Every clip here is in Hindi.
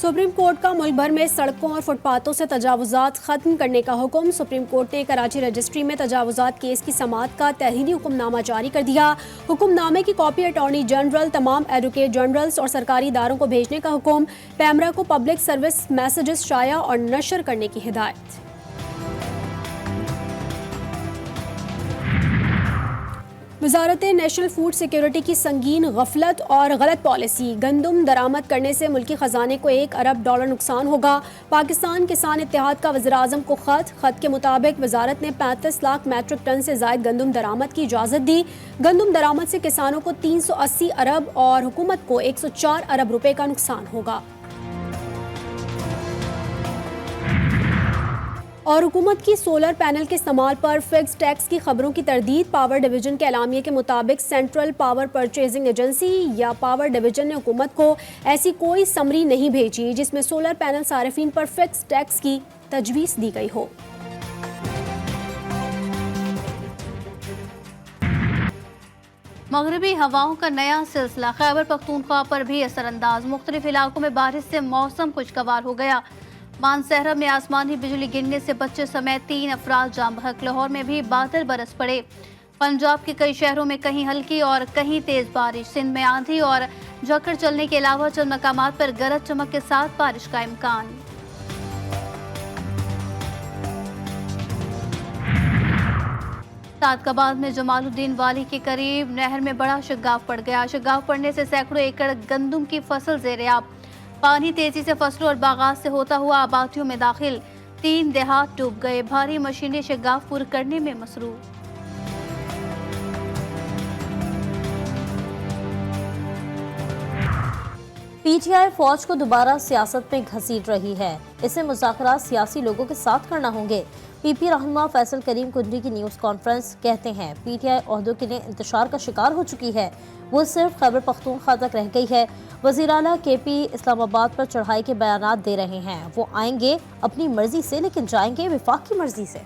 सुप्रीम कोर्ट का मुल्क भर में सड़कों और फुटपाथों से तजावुजात खत्म करने का हुक्म। सुप्रीम कोर्ट ने कराची रजिस्ट्री में तजावुजात केस की समाअत का तहरीरी हुक्मनामा जारी कर दिया। हुक्मनामे की कॉपी अटॉर्नी जनरल, तमाम एडवोकेट जनरल्स और सरकारी इदारों को भेजने का हुक्म। पैमरा को पब्लिक सर्विस मैसेजेस शाया और नशर करने की हिदायत। वजारत नेशनल फूड सिक्योरिटी की संगीन गफलत और गलत पॉलिसी। गंदम दरामद करने से मुल्की खजाने को $1 अरब नुकसान होगा। पाकिस्तान किसान इत्तेहाद का वज़ीर-ए-आज़म को खत के मुताबिक वजारत ने 35 लाख मैट्रिक टन से जायद गंदम दरामद की इजाज़त दी। गंदम दरामद से किसानों को 380 अरब और हुकूमत को 104 अरब रुपए का नुकसान होगा। और हुकूमत की सोलर पैनल के इस्तेमाल पर फिक्स टैक्स की खबरों की तरदीद। पावर डिवीजन के एलामिये के मुताबिक सेंट्रल पावर परचेजिंग एजेंसी या पावर डिवीजन ने हुकूमत को ऐसी कोई समरी नहीं भेजी जिसमें सोलर पैनल सारिफीन पर फिक्स टैक्स की तजवीज़ दी गई हो। मगरबी हवाओं का नया सिलसिला खैबर पख्तूनख्वा पर भी असरअंदाज। मुख्तलिफ इलाकों में बारिश से मौसम खुशगवार हो गया। मानसहरा में आसमानी बिजली गिरने से बच्चे समेत 3 अफराद जाम बहक। लाहौर में भी बादल बरस पड़े। पंजाब के कई शहरों में कहीं हल्की और कहीं तेज बारिश। सिंध में आंधी और झक्कड़ चलने के अलावा चंद मकामात पर गरज चमक के साथ बारिश का इम्कान। सादकाबाद में जमालुद्दीन वाली के करीब नहर में बड़ा शगाफ पड़ गया। शगाफ पड़ने से सैकड़ों एकड़ गंदम की फसल ज़ेर-ए-आब। पानी तेजी से फसलों और बागात से होता हुआ आबादियों में दाखिल। 3 देहात डूब गए। भारी मशीनें शगाफ पूर करने में मसरूफ। पीटीआई फौज को दोबारा सियासत में घसीट रही है। इसे मुज़ाकरात सियासी लोगों के साथ करना होंगे। पीपी रहनुमा फैसल करीम कुंडरी की न्यूज़ कॉन्फ्रेंस कहते हैं पीटीआई ओहदों के लिए इंतशार का शिकार हो चुकी है। वो सिर्फ खैबर पख्तूनख्वा तक रह गई है। वज़ीर आला केपी इस्लामाबाद पर चढ़ाई के बयानात दे रहे हैं। वो आएंगे अपनी मर्जी से लेकिन जाएंगे विफाक की मर्जी से।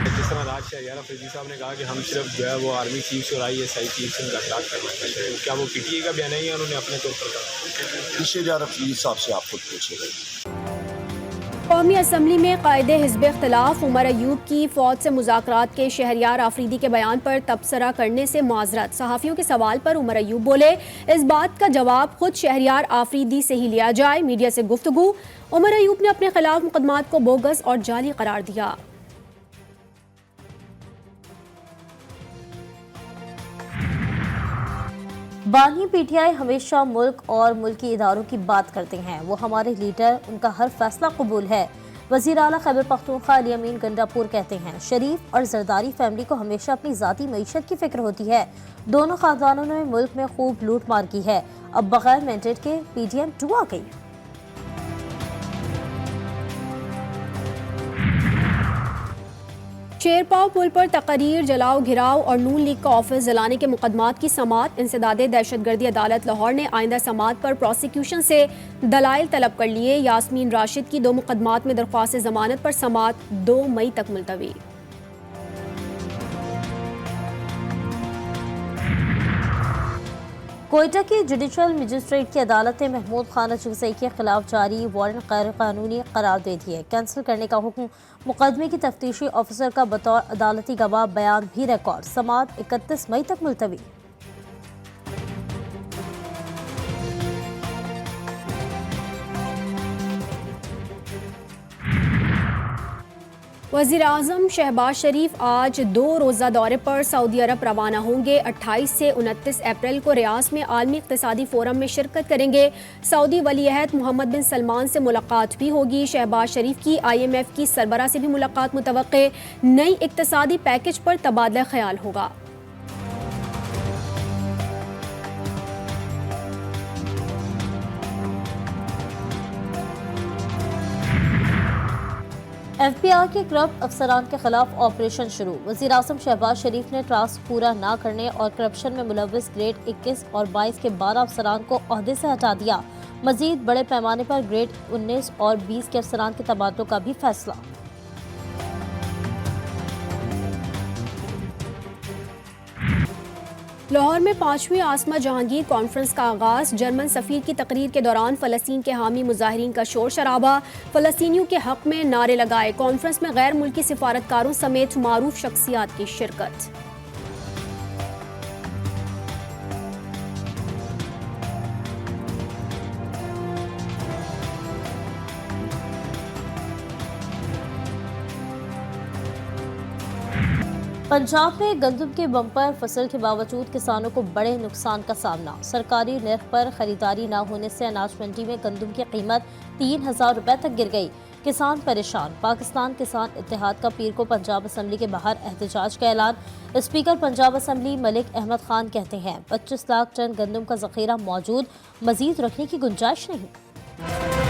जिस तरह राज शहरियार अफरीदी साहब ने कहा कि हम सिर्फ जो है वो आर्मी चीफ और ISI चीफ से मुलाकात करना चाहते हैं, क्या वो PTA का बयान है या उन्होंने अपने तौर पर कहा? शहरियार अफरीदी साहब से आप खुद पूछेंगे। कौमी असम्बली में कायदे हिज़्ब इख्तिलाफ। उमर अयूब की फौज से मुज़ाकरात के शहरियार आफरीदी के बयान पर तबसरा करने से माजरत। सहाफ़ियों के सवाल पर उमर अयूब बोले, इस बात का जवाब खुद शहरियार आफरीदी से ही लिया जाए। मीडिया से गुफ्तगू। उमर अयूब ने अपने खिलाफ मुकदमात को बोगस और जाली करार दिया। बानी पीटीआई हमेशा मुल्क और मुल्की इदारों की बात करते हैं। वो हमारे लीडर, उनका हर फैसला कबूल है। वज़ीर आला खैबर पख्तूनख्वा अली अमीन गंडापुर कहते हैं शरीफ और जरदारी फैमिली को हमेशा अपनी ज़ाती मईशत की फिक्र होती है। दोनों खानदानों ने मुल्क में खूब लूट मार की है। अब बगैर मैंडेट के PDM 2 आ गई। शेरपाव पुल पर तकरीर, जलाओ घिराव और नून लीग का ऑफिस जलाने के मुकदमात की समाअत। इंसदादे दहशतगर्दी अदालत लाहौर ने आइंदा समाअत पर प्रोसिक्यूशन से दलाइल तलब कर लिए। यास्मीन राशिद की 2 मुकदमात में दरख्वास्त जमानत पर समाअत 2 मई तक मुलतवी। कोयटा की जुडिशल मजिस्ट्रेट की अदालत ने महमूद खान अजगसई के खिलाफ जारी वारंट गैर कानूनी करार दे दिए। कैंसिल करने का हुक्म। मुकदमे की तफ्तीशी ऑफिसर का बतौर अदालती गवाह बयान भी रिकॉर्ड। समाअत 31 मई तक मुलतवी। वज़ीर-ए-आज़म शहबाज शरीफ आज 2 रोज़ा दौरे पर सऊदी अरब रवाना होंगे। 28 से 29 अप्रैल को रियाद में आलमी इक़्तिसादी फोरम में शिरकत करेंगे। सऊदी वली-अहद मोहम्मद बिन सलमान से मुलाकात भी होगी। शहबाज शरीफ की IMF की सरबराह से भी मुलाकात मुतवक्के। नई इक़्तिसादी पैकेज पर तबादला ख्याल होगा। FBI के करप्ट अफसरान के खिलाफ ऑपरेशन शुरू। वज़ीर-ए-आज़म शहबाज शरीफ ने टास्क पूरा न करने और करप्शन में मुलव्वस ग्रेड 21 और 22 के 12 अफसरान को ओहदे से हटा दिया। मजीद बड़े पैमाने पर ग्रेड 19 और 20 के अफसरान के तबादलों का भी फैसला। लाहौर में 5वीं आसमा जहांगीर कॉन्फ्रेंस का आगाज। जर्मन सफीर की तकरीर के दौरान फ़लस्तीन के हामी मुजाहिरीन का शोर शराबा, फ़लस्तीनियों के हक में नारे लगाए। कॉन्फ्रेंस में गैर मुल्की सिफारतकारों समेत मारूफ शख्सियात की शिरकत। पंजाब में गंदम के बम्पर फसल के बावजूद किसानों को बड़े नुकसान का सामना। सरकारी निर्ख पर खरीदारी न होने से अनाज मंडी में गंदम की कीमत 3000 रुपए तक गिर गई। किसान परेशान। पाकिस्तान किसान इत्तेहाद का पीर को पंजाब असम्बली के बाहर एहतजाज का ऐलान। स्पीकर पंजाब असम्बली मलिक अहमद खान कहते हैं 25 लाख टन गंदम का जखीरा मौजूद, मजीद रखने की गुंजाइश नहीं।